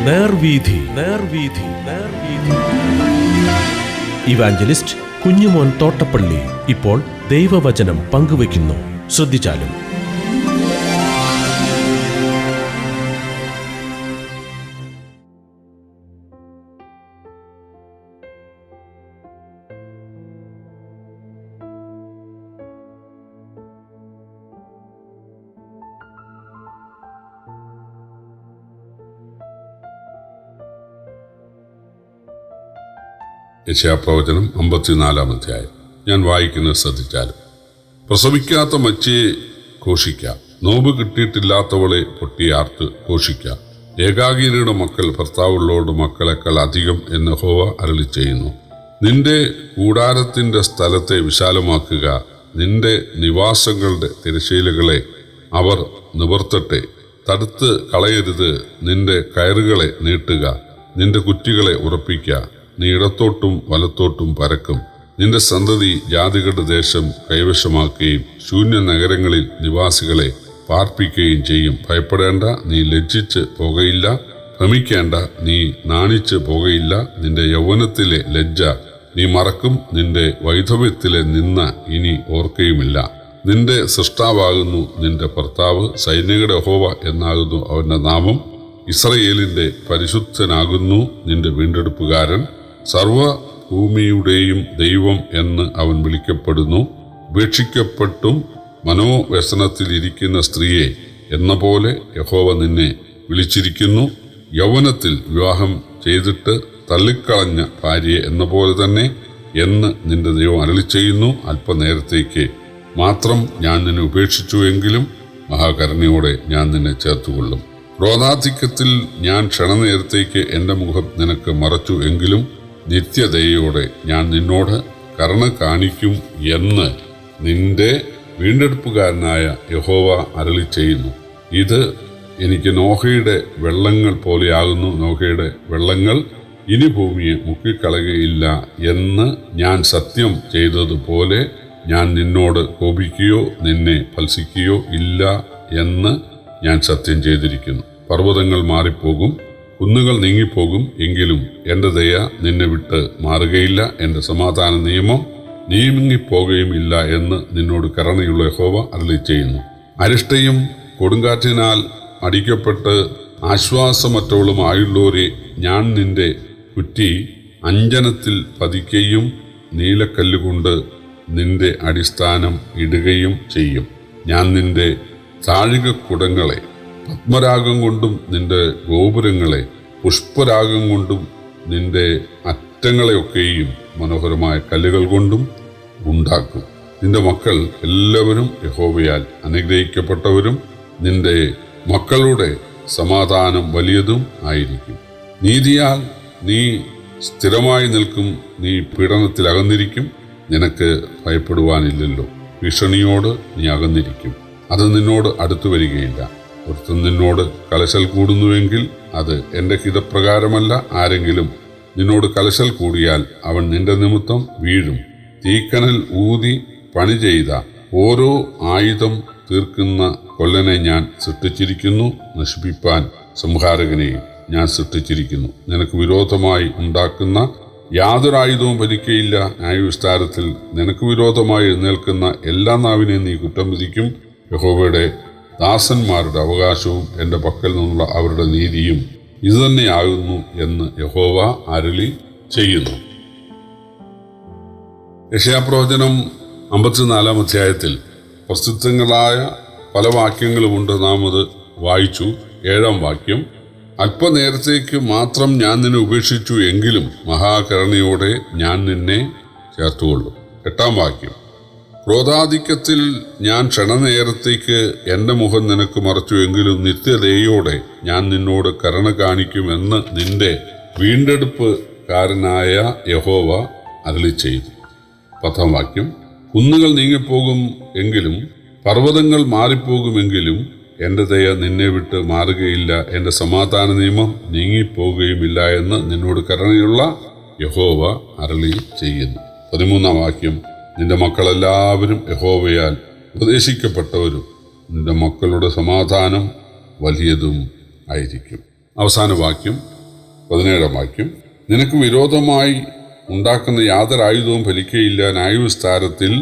നേർവീഥി നേർവീഥി നേർവീഥി. Evangelist Kunjumon Thottappally ഇപ്പോൾ ദൈവവചനം പങ്കുവയ്ക്കുന്നു. ശ്രദ്ധിച്ചാലും. യെശയ്യാപ്രവചനം 54-ാം അധ്യായം. ഞാൻ വായിക്കുന്നത് ശ്രദ്ധിച്ചാലും. പ്രസവിക്കാത്ത മച്ചിയെ ഘോഷിക്കാം, നോമ്പ് കിട്ടിയിട്ടില്ലാത്തവളെ പൊട്ടിയാർത്ത് ഘോഷിക്കാം. ഏകാഗിനിയുടെ മക്കൾ ഭർത്താവുള്ളവരുടെ മക്കളെക്കാൾ അധികം എന്ന് യഹോവ അരുളിച്ചെയ്യുന്നു. നിന്റെ കൂടാരത്തിന്റെ സ്ഥലത്തെ വിശാലമാക്കുക, നിന്റെ നിവാസങ്ങളുടെ തിരശ്ശീലകളെ അവർ നിവർത്തട്ടെ. തടുത്ത് കളയരുത്, നിന്റെ കയറുകളെ നീട്ടുക, നിന്റെ കുറ്റികളെ ഉറപ്പിക്കുക. നീ ഇടത്തോട്ടും വലത്തോട്ടും പരക്കും. നിന്റെ സന്തതി ജാതികളുടെ ദേശം കൈവശമാക്കുകയും ശൂന്യ നഗരങ്ങളിൽ നിവാസികളെ പാർപ്പിക്കുകയും ചെയ്യും. ഭയപ്പെടേണ്ട, നീ ലജ്ജിച്ച് പോകയില്ല. ഭ്രമിക്കേണ്ട, നീ നാണിച്ച് പോകയില്ല. നിന്റെ യൗവനത്തിലെ ലജ്ജ നീ മറക്കും, നിന്റെ വൈധവ്യത്തിലെ നിന്ന ഇനി ഓർക്കുകയുമില്ല. നിന്റെ സൃഷ്ടാവാകുന്നു നിന്റെ ഭർത്താവ്, സൈന്യങ്ങളുടെ യഹോവ എന്നാകുന്നു അവന്റെ നാമം. ഇസ്രയേലിന്റെ പരിശുദ്ധനാകുന്നു നിന്റെ വീണ്ടെടുപ്പുകാരൻ. സർവഭൂമിയുടെയും ദൈവം എന്ന് അവൻ വിളിക്കപ്പെടുന്നു. ഉപേക്ഷിക്കപ്പെട്ടും മനോവ്യസനത്തിലിരിക്കുന്ന സ്ത്രീയെ എന്ന പോലെ യഹോവ നിന്നെ വിളിച്ചിരിക്കുന്നു. യൗവനത്തിൽ വിവാഹം ചെയ്തിട്ട് തള്ളിക്കളഞ്ഞ ഭാര്യയെ എന്ന പോലെ തന്നെ എന്ന് നിന്റെ ദൈവം അരുളിച്ചെയ്യുന്നു. അല്പനേരത്തേക്ക് മാത്രം ഞാൻ നിന്നെ ഉപേക്ഷിച്ചുവെങ്കിലും മഹാകരുണയോടെ ഞാൻ നിന്നെ ചേർത്തുകൊള്ളും. ക്രോധാധിക്യത്തിൽ ഞാൻ ക്ഷണനേരത്തേക്ക് എൻ്റെ മുഖം നിനക്ക് മറച്ചു എങ്കിലും നിത്യദയോടെ ഞാൻ നിന്നോട് കരുണ കാണിക്കും എന്ന് നിന്റെ വീണ്ടെടുപ്പുകാരനായ യഹോവ അരുളിച്ചെയ്യുന്നു. ഇത് എനിക്ക് നോഹയുടെ വെള്ളങ്ങൾ പോലെയാകുന്നു. നോഹയുടെ വെള്ളങ്ങൾ ഇനി ഭൂമിയെ മുക്കിക്കളയുകയില്ല എന്ന് ഞാൻ സത്യം ചെയ്തതുപോലെ ഞാൻ നിന്നോട് കോപിക്കുകയോ നിന്നെ ഭത്സിക്കുകയോ ഇല്ല എന്ന് ഞാൻ സത്യം ചെയ്തിരിക്കുന്നു. പർവ്വതങ്ങൾ മാറിപ്പോകും, കുന്നുകൾ നീങ്ങിപ്പോകും, എങ്കിലും എൻ്റെ ദയ നിന്നെ വിട്ട് മാറുകയില്ല. എൻ്റെ സമാധാന നിയമം നീങ്ങിപ്പോകുകയും ഇല്ല എന്ന് നിന്നോട് കരുണയുള്ള യഹോവ അരുളിച്ചെയ്യുന്നു. അരിഷ്ടയും കൊടുങ്കാറ്റിനാൽ അടിക്കപ്പെട്ട് ആശ്വാസമറ്റവളുമായുള്ളവരെ ഞാൻ നിന്റെ കുറ്റി അഞ്ജനത്തിൽ പതിക്കുകയും നീലക്കല്ലുകൊണ്ട് നിന്റെ അടിസ്ഥാനം ഇടുകയും ചെയ്യും. ഞാൻ നിന്റെ താഴികക്കുടങ്ങളെ പത്മരാഗം കൊണ്ടും നിന്റെ ഗോപുരങ്ങളെ പുഷ്പരാഗം കൊണ്ടും നിന്റെ അറ്റങ്ങളെയൊക്കെയും മനോഹരമായ കല്ലുകൾ കൊണ്ടും ഉണ്ടാക്കും. നിന്റെ മക്കൾ എല്ലാവരും യഹോവയാൽ അനുഗ്രഹിക്കപ്പെട്ടവരും നിന്റെ മക്കളുടെ സമാധാനം വലിയതും ആയിരിക്കും. നീതിയാൽ നീ സ്ഥിരമായി നിൽക്കും, നീ പീഡനത്തിൽ അകന്നിരിക്കും, നിനക്ക് ഭയപ്പെടുവാനില്ലല്ലോ. ഭീഷണിയോട് നീ അകന്നിരിക്കും, അത് നിന്നോട് അടുത്തു വരികയില്ല. ഒരുത്തൻ നിന്നോട് കലശൽ കൂടുന്നുവെങ്കിൽ അത് എൻ്റെ ഹിതപ്രകാരമല്ല. ആരെങ്കിലും നിന്നോട് കലശൽ കൂടിയാൽ അവൻ നിന്റെ നിമിത്തം വീഴും. തീക്കനൽ ഊതി പണി ചെയ്ത ഓരോ ആയുധം തീർക്കുന്ന കൊല്ലനെ ഞാൻ സൃഷ്ടിച്ചിരിക്കുന്നു, നശിപ്പിപ്പാൻ സംഹാരകനെയും ഞാൻ സൃഷ്ടിച്ചിരിക്കുന്നു. നിനക്ക് വിരോധമായി ഉണ്ടാക്കുന്ന യാതൊരായുധവും ഭരിക്കയില്ല. ന്യായവിസ്താരത്തിൽ നിനക്ക് വിരോധമായി എഴുന്നേൽക്കുന്ന എല്ലാ നാവിനെയും നീ കുറ്റം വിധിക്കും. യഹോവയുടെ ദാസന്മാരുടെ അവകാശവും എൻ്റെ പക്കൽ നിന്നുള്ള അവരുടെ നീതിയും ഇതുതന്നെയാകുന്നു എന്ന് യഹോവ അരുളി ചെയ്യുന്നു. യെശയ്യാപ്രവചനം 54-ാം അധ്യായത്തിൽ പ്രസിദ്ധങ്ങളായ പല വാക്യങ്ങളുമുണ്ട്. നാം അത് വായിച്ചു. 7-ാം വാക്യം, അല്പനേരത്തേക്ക് മാത്രം ഞാൻ നിന്നെ ഉപേക്ഷിച്ചു എങ്കിലും മഹാകരുണയോടെ ഞാൻ നിന്നെ ചേർത്തുകൊള്ളും. 8-ാം വാക്യം, ക്രോധാധിക്യത്തിൽ ഞാൻ ക്ഷണനേരത്തേക്ക് എൻ്റെ മുഖം നിനക്ക് മറച്ചു എങ്കിലും നിത്യദയോടെ ഞാൻ നിന്നോട് കരുണ കാണിക്കുമെന്ന് നിന്റെ വീണ്ടെടുപ്പുകാരനായ യഹോവ അരുളിച്ചെയ്തു. 10-ാം വാക്യം, കുന്നുകൾ നീങ്ങിപ്പോകും എങ്കിലും പർവ്വതങ്ങൾ മാറിപ്പോകുമെങ്കിലും എൻ്റെ ദയ നിന്നെ വിട്ട് മാറുകയില്ല, എൻ്റെ സമാധാന നിയമം നീങ്ങിപ്പോകുകയുമില്ല എന്ന് നിന്നോട് കരുണയുള്ള യഹോവ അരുളി ചെയ്യുന്നു. 13-ാം വാക്യം, നിന്റെ മക്കളെല്ലാവരും യഹോവയാൽ ഉപദേശിക്കപ്പെട്ടവരും നിന്റെ മക്കളുടെ സമാധാനം വലിയതും ആയിരിക്കും. അവസാന വാക്യം 17 വാക്യം, നിനക്ക് വിരോധമായി ഉണ്ടാക്കുന്ന യാതൊരു ആയുധവും ഫലിക്കുകയില്ല. ന്യായവിസ്താരത്തിൽ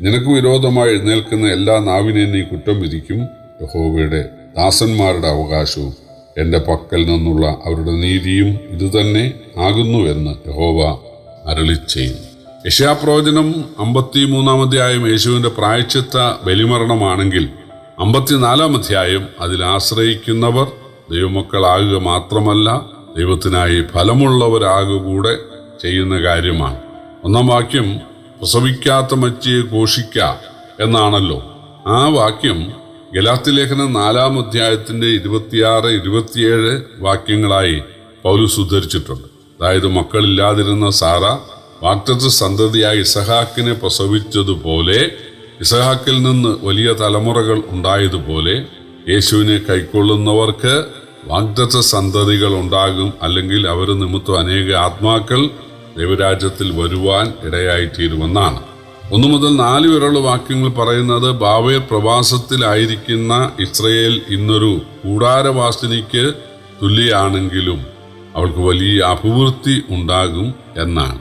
നിനക്ക് വിരോധമായി എഴുന്നേൽക്കുന്ന എല്ലാ നാവിനെയും നീ കുറ്റം വിധിക്കും. യഹോവയുടെ ദാസന്മാരുടെ അവകാശവും എൻ്റെ പക്കൽ നിന്നുള്ള അവരുടെ നീതിയും ഇതുതന്നെ ആകുന്നുവെന്ന് യഹോവ അരുളിച്ചെയ്യുന്നു. യെശയ്യാപ്രവചനം 53 അധ്യായം യേശുവിൻ്റെ പ്രായശ്ചിത്ത ബലിമരണമാണെങ്കിൽ 54 അധ്യായം അതിൽ ആശ്രയിക്കുന്നവർ ദൈവമക്കളാകുക മാത്രമല്ല ദൈവത്തിനായി ഫലമുള്ളവരാകുക കൂടെ ചെയ്യുന്ന കാര്യമാണ്. 1 വാക്യം പ്രസവിക്കാത്ത മച്ചിയെ ഘോഷിക്ക എന്നാണല്ലോ. ആ വാക്യം ഗലാത്യലേഖനം 4 അധ്യായത്തിൻ്റെ 26, 27 വാക്യങ്ങളായി പൗലോസ് ഉദ്ധരിച്ചിട്ടുണ്ട്. അതായത് മക്കളില്ലാതിരുന്ന സാറ വാഗ്ദത്ത സന്തതിയായ ഇസഹാക്കിനെ പ്രസവിച്ചതുപോലെ ഇസഹാക്കിൽ നിന്ന് വലിയ തലമുറകൾ ഉണ്ടായതുപോലെ യേശുവിനെ കൈക്കൊള്ളുന്നവർക്ക് വാഗ്ദത്ത സന്തതികൾ ഉണ്ടാകും. അല്ലെങ്കിൽ അവർ നിമിത്തം അനേക ആത്മാക്കൾ ദൈവരാജ്യത്തിൽ വരുവാൻ ഇടയായിത്തീരുമെന്നാണ്. 1 മുതൽ 4 വരെയുള്ള വാക്യങ്ങൾ പറയുന്നത് ബാബേൽ പ്രവാസത്തിലായിരിക്കുന്ന ഇസ്രയേൽ ഇന്നൊരു കൂടാരവാസിനിക്ക് തുല്യാണെങ്കിലും അവൾക്ക് വലിയ അഭിവൃദ്ധി ഉണ്ടാകും എന്നാണ്.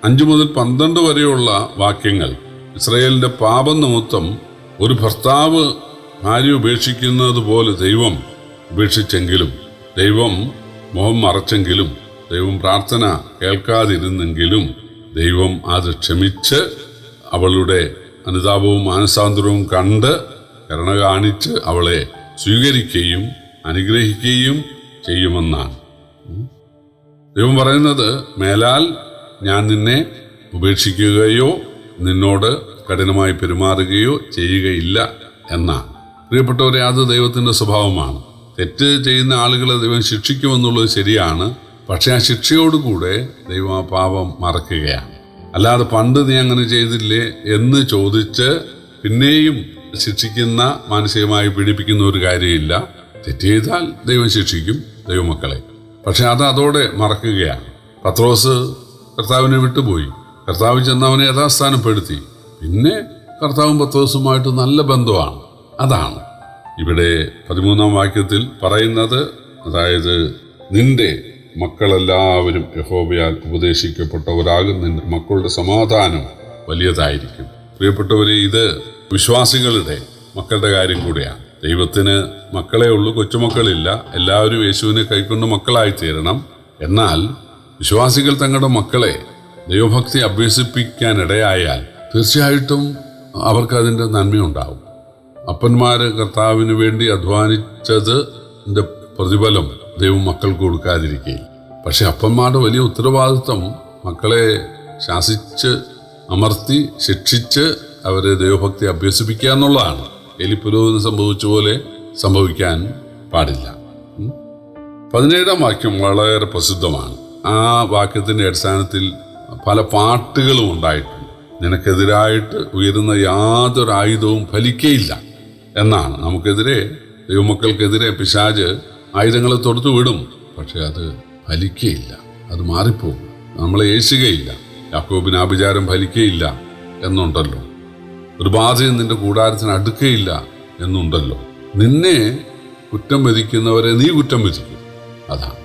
5 മുതൽ 12 വരെയുള്ള വാക്യങ്ങൾ ഇസ്രയേലിൻ്റെ പാപം നിമിത്തം ഒരു ഭർത്താവ് ഭാര്യ ഉപേക്ഷിക്കുന്നത് പോലെ ദൈവം ഉപേക്ഷിച്ചെങ്കിലും, ദൈവം മുഖം മറച്ചെങ്കിലും, ദൈവം പ്രാർത്ഥന കേൾക്കാതിരുന്നെങ്കിലും ദൈവം അത് ക്ഷമിച്ച് അവളുടെ അനുതാപവും മാനസാന്തരവും കണ്ട് കരുണ കാണിച്ച് അവളെ സ്വീകരിക്കുകയും അനുഗ്രഹിക്കുകയും ചെയ്യുമെന്നാണ്. ദൈവം പറയുന്നത്, മേലാൽ ഞാൻ നിന്നെ ഉപേക്ഷിക്കുകയോ നിന്നോട് കഠിനമായി പെരുമാറുകയോ ചെയ്യുകയില്ല എന്നാണ്. പ്രിയപ്പെട്ടവരെ, അത് ദൈവത്തിൻ്റെ സ്വഭാവമാണ്. തെറ്റ് ചെയ്യുന്ന ആളുകളെ ദൈവം ശിക്ഷിക്കുമെന്നുള്ളത് ശരിയാണ്. പക്ഷെ ആ ശിക്ഷയോടുകൂടെ ദൈവം ആ പാപം മറക്കുകയാണ്. അല്ലാതെ പണ്ട് നീ അങ്ങനെ ചെയ്തില്ലേ എന്ന് ചോദിച്ച് പിന്നെയും ശിക്ഷിക്കുന്ന, മാനസികമായി പീഡിപ്പിക്കുന്ന ഒരു കാര്യമില്ല. തെറ്റ് ചെയ്താൽ ദൈവം ശിക്ഷിക്കും ദൈവമക്കളെ. പക്ഷെ അതോടെ മറക്കുകയാണ്. പത്രോസ് കർത്താവിനെ വിട്ടുപോയി. കർത്താവ് ചെന്നവനെ യഥാസ്ഥാനപ്പെടുത്തി. പിന്നെ കർത്താവും പത്രോസുമായിട്ട് നല്ല ബന്ധമാണ്. അതാണ് ഇവിടെ 13 വാക്യത്തിൽ പറയുന്നത്. അതായത് നിന്റെ മക്കളെല്ലാവരും യഹോവയാൽ ഉപദേശിക്കപ്പെട്ടവരാകും, നിന്റെ മക്കളുടെ സമാധാനം വലിയതായിരിക്കും. പ്രിയപ്പെട്ടവരെ, ഇത് വിശ്വാസികളുടെ മക്കളുടെ കാര്യം കൂടിയാണ്. ദൈവത്തിന് മക്കളേ ഉള്ളൂ, കൊച്ചുമക്കളില്ല. എല്ലാവരും യേശുവിനെ കൈക്കൊണ്ട് മക്കളായിത്തീരണം. എന്നാൽ വിശ്വാസികൾ തങ്ങളുടെ മക്കളെ ദൈവഭക്തി അഭ്യസിപ്പിക്കാനിടയായാൽ തീർച്ചയായിട്ടും അവർക്കതിൻ്റെ നന്മയുണ്ടാവും. അപ്പന്മാര് കർത്താവിന് വേണ്ടി അധ്വാനിച്ചതിൻ്റെ പ്രതിഫലം ദൈവം മക്കൾക്ക് കൊടുക്കാതിരിക്കുകയില്ല. പക്ഷെ അപ്പന്മാരുടെ വലിയ ഉത്തരവാദിത്വം മക്കളെ ശാസിച്ച് അമർത്തി ശിക്ഷിച്ച് അവരെ ദൈവഭക്തി അഭ്യസിപ്പിക്കുക എന്നുള്ളതാണ്. എലിപ്പുരോഹിതന് സംഭവിച്ച പോലെ സംഭവിക്കാൻ പാടില്ല. 17 വാക്യം വളരെ പ്രസിദ്ധമാണ്. ആ വാക്യത്തിൻ്റെ അടിസ്ഥാനത്തിൽ പല പാട്ടുകളും ഉണ്ടായിട്ടുണ്ട്. നിനക്കെതിരായിട്ട് ഉയരുന്ന യാതൊരു ആയുധവും ഫലിക്കയില്ല എന്നാണ്. നമുക്കെതിരെ, ദൈവമക്കൾക്കെതിരെ പിശാച് ആയുധങ്ങളെ തൊടുത്തു വിടും. പക്ഷെ അത് ഫലിക്കയില്ല, അത് മാറിപ്പോകും, നമ്മളെ ഏശുകയില്ല. യാക്കോബിന് ആഭിചാരം ഫലിക്കയില്ല എന്നുണ്ടല്ലോ. ഒരു ബാധയും നിന്റെ കൂടാരത്തിന് അടുക്കയില്ല എന്നുണ്ടല്ലോ. നിന്നെ കുറ്റം വിധിക്കുന്നവരെ നീ കുറ്റം വിധിക്കും. അതാണ്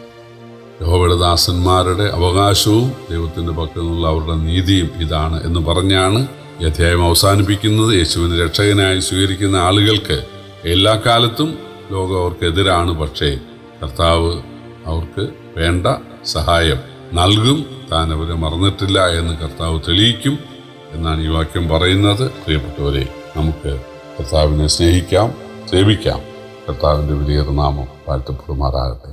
യഹോവയുടെ ദാസന്മാരുടെ അവകാശവും ദൈവത്തിൻ്റെ പക്കൽ നിന്നുള്ള അവരുടെ നീതിയും ഇതാണ് എന്ന് പറഞ്ഞാണ് ഈ അധ്യായം അവസാനിപ്പിക്കുന്നത്. യേശുവിനെ രക്ഷകനായി സ്വീകരിക്കുന്ന ആളുകൾക്ക് എല്ലാ കാലത്തും ലോകം അവർക്കെതിരാണ്. പക്ഷേ കർത്താവ് അവർക്ക് വേണ്ട സഹായം നൽകും. താൻ അവരെ മറന്നിട്ടില്ല എന്ന് കർത്താവ് തെളിയിക്കും എന്നാണ് ഈ വാക്യം പറയുന്നത്. പ്രിയപ്പെട്ടവരെ, നമുക്ക് കർത്താവിനെ സ്നേഹിക്കാം, സേവിക്കാം. കർത്താവിൻ്റെ വലിയ നാമം വാഴ്ത്തപ്പെടുമാറാകട്ടെ.